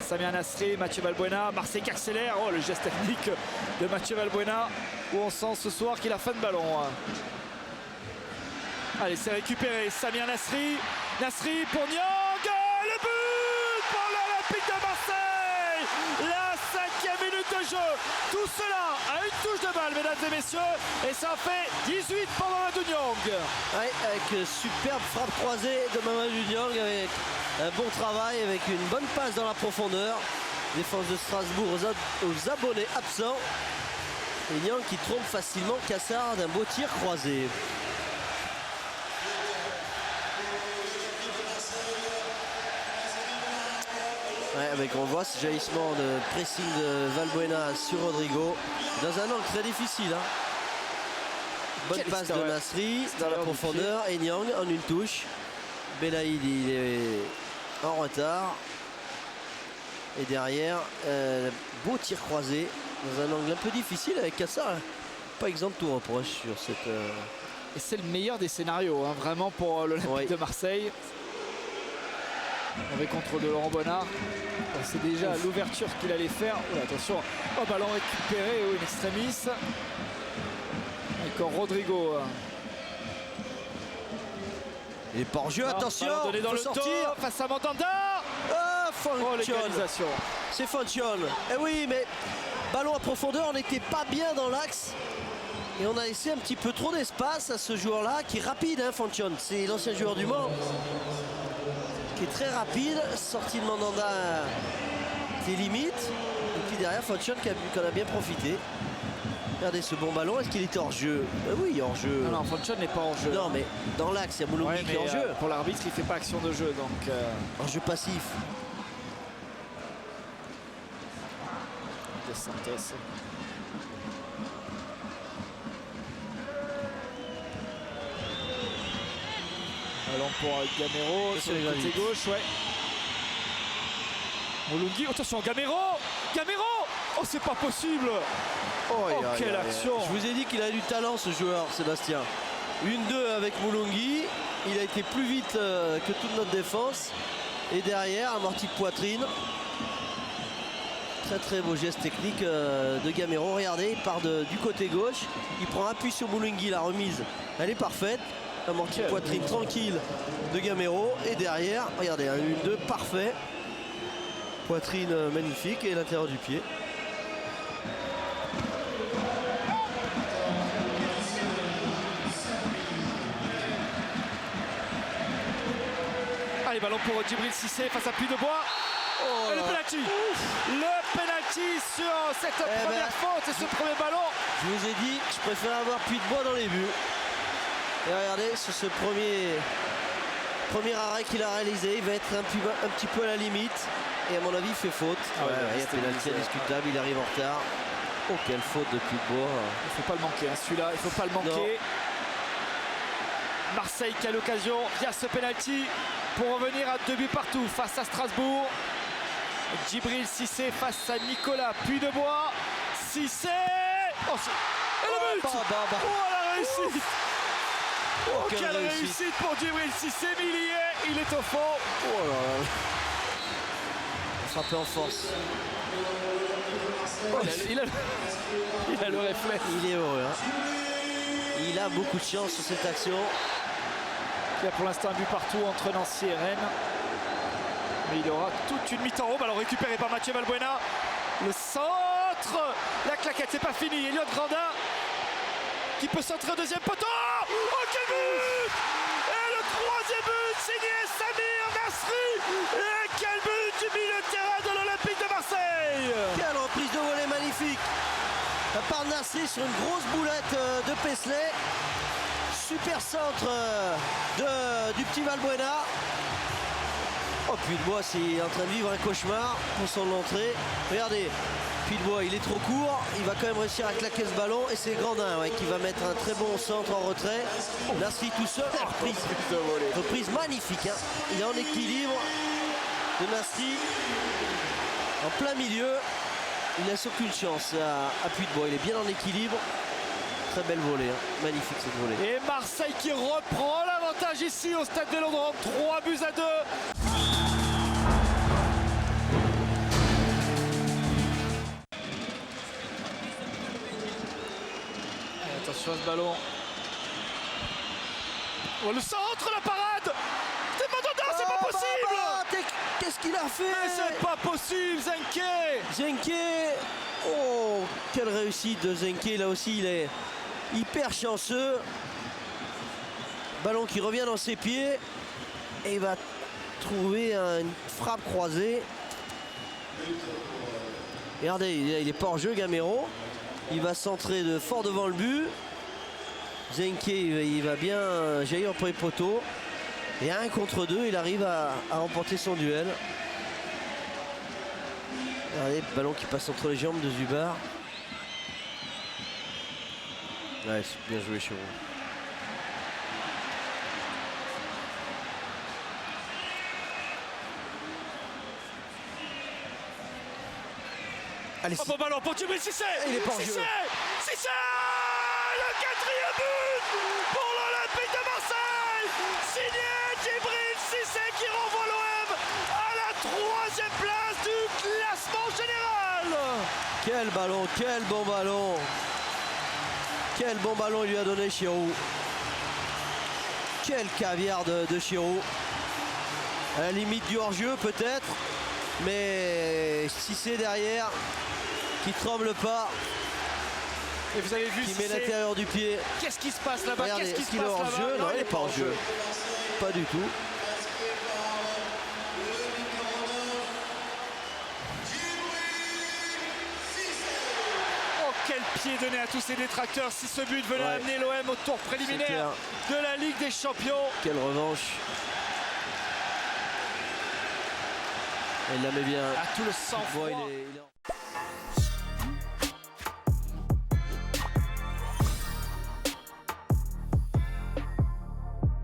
Samir Nasri, Mathieu Valbuena, Marseille qui accélère. Oh, le geste technique de Mathieu Valbuena où on sent ce soir qu'il a faim de ballon. Allez, c'est récupéré. Samir Nasri, Nasri pour Niang. Le but pour l'Olympique de Marseille. La 5e minute de jeu. Tout cela à une touche de balle, mesdames et messieurs. Et ça fait 18 pour Mamadou Niang. Ouais, avec une superbe frappe croisée de Mamadou Niang, avec un bon travail, avec une bonne passe dans la profondeur. Défense de Strasbourg aux abonnés absents. Et Niang qui trompe facilement Cassard d'un beau tir croisé. Ouais, avec on voit ce jaillissement de pressing de Valbuena sur Rodrigo dans un angle très difficile. Hein. Bonne passe de Nasri dans la profondeur et Niang en une touche. Belaïd il est en retard. Et derrière, beau tir croisé dans un angle un peu difficile avec Cassard. Pas exemple tout reproche sur cette... Et c'est le meilleur des scénarios, hein, vraiment pour l'Olympique de Marseille. Avec contrôle de Laurent Bonnard. On sait déjà l'ouverture qu'il allait faire. Oh, attention, oh, ballon récupéré, oh, in extremis. Encore Rodrigo. Et par jeu, attention, donné dans le sortir face à Mandanda. Ah, oh, l'égalisation. C'est Fonchion. Eh oui, mais ballon à profondeur, on n'était pas bien dans l'axe. Et on a laissé un petit peu trop d'espace à ce joueur-là, qui est rapide, hein, Fonchion. C'est l'ancien joueur du Mans, qui est très rapide. Sortie de Mandanda, qui est limite. Et puis derrière, Fonchion qui en a bien profité. Regardez ce bon ballon, est-ce qu'il était hors jeu? Oui, hors jeu. Non, Fonchion n'est pas hors jeu. Non, mais dans l'axe, il y a Moulombi qui est hors jeu. Pour l'arbitre, il ne fait pas action de jeu, donc... Hors jeu passif. De Santos. Ballon pour Gamero sur le côté gauche, ouais. Moulungi, attention, Gamero. Oh, c'est pas possible. Oh, quelle action. Je vous ai dit qu'il a du talent, ce joueur, Sébastien. 1-2 avec Moulungi. Il a été plus vite que toute notre défense. Et derrière, amorti de poitrine. Très très beau geste technique de Gamero. Regardez, il part du côté gauche. Il prend appui sur Moulungi. La remise, elle est parfaite. Amorti de poitrine tranquille de Gamero. Et derrière, regardez, un 1-2 parfait. Poitrine magnifique et l'intérieur du pied. Allez, ballon pour Djibril Cissé face à Puy-de-Bois. Oh, le penalty. Le penalty sur cette première faute et ce premier ballon. Je vous ai dit, je préfère avoir Puy-de-Bois dans les buts. Et regardez, sur ce premier arrêt qu'il a réalisé, il va être un petit peu à la limite. Et à mon avis, il fait faute. Il y a pénalty indiscutable, il arrive en retard. Oh, quelle faute de Puy-de-Bois. Il ne faut pas le manquer, hein, celui-là, il ne faut pas le manquer. Non. Marseille qui a l'occasion via ce penalty pour revenir à 2 buts partout face à Strasbourg. Djibril Cissé face à Nicolas Puy-de-Bois. Cissé. Oh, et le but. Oh, la réussite. Oh, quelle réussite pour Djibril Cissé, mais il est au fond. Oh là là. Frappé en force. Oh, il a le réflexe. Il est heureux. Hein. Il a beaucoup de chance sur cette action. Il y a pour l'instant un but partout entre Nancy et Rennes. Mais il aura toute une mi-temps. Oh, ballon récupéré par Mathieu Valbuena. Le centre. La claquette, c'est pas fini. Elliot Grandin qui peut centrer au deuxième poteau. Oh, quel but! Et le 3e but signé Samir Nasri. Et quel but du milieu de terrain de l'Olympique de Marseille! Quelle reprise de volée magnifique par Nasri sur une grosse boulette de Pesley. Super centre du petit Valbuena. Oh, Puy-de-Bois, c'est en train de vivre un cauchemar pour son entrée. Regardez, Puy-de-Bois, il est trop court. Il va quand même réussir à claquer ce ballon. Et c'est Grandin qui va mettre un très bon centre en retrait. Nasri tout seul. Reprise magnifique. Hein. Il est en équilibre de Nasri. En plein milieu. Il n'a aucune chance à Puy-de-Bois. Il est bien en équilibre. Très belle volée, hein. Magnifique cette volée. Et Marseille qui reprend l'avantage ici au stade Vélodrome, 3 buts à 2. Attention à ce ballon. Oh, le centre, la parade. C'est Mandanda, c'est pas possible. Qu'est-ce qu'il a fait? Mais c'est pas possible, Zenke. Zenke. Oh, quelle réussite de Zenke. Là aussi, il est hyper chanceux. Ballon qui revient dans ses pieds. Et il va trouver une frappe croisée. Regardez, il est pas hors jeu, Gamero. Il va centrer de fort devant le but. Zenke, il va bien jaillir pour les poteaux. Et à 1 contre 2, il arrive à remporter son duel. Regardez, ballon qui passe entre les jambes de Zubar. Ouais, c'est bien joué, Chiro. Allez, oh, bon ballon pour Djibril Cissé. Il est pas en jeu. Cissé, le 4e but pour l'Olympique de Marseille. Signé Djibril Cissé qui renvoie l'OM à la 3e place du classement général. Quel ballon, quel bon ballon. Quel bon ballon il lui a donné Chirou. Quel caviar de Chirou. À la limite du hors-jeu peut-être. Mais Cissé derrière, qui tremble pas. Et vous avez vu qui met l'intérieur du pied. Qu'est-ce qui se passe là-bas? Regardez, est-ce qu'il est hors jeu? Non, il n'est pas hors jeu. Pas du tout. Oh, quel pied donné à tous ces détracteurs si ce but venait amener l'OM au tour préliminaire de la Ligue des Champions. Quelle revanche. Il la met bien. À tout le sang-froid.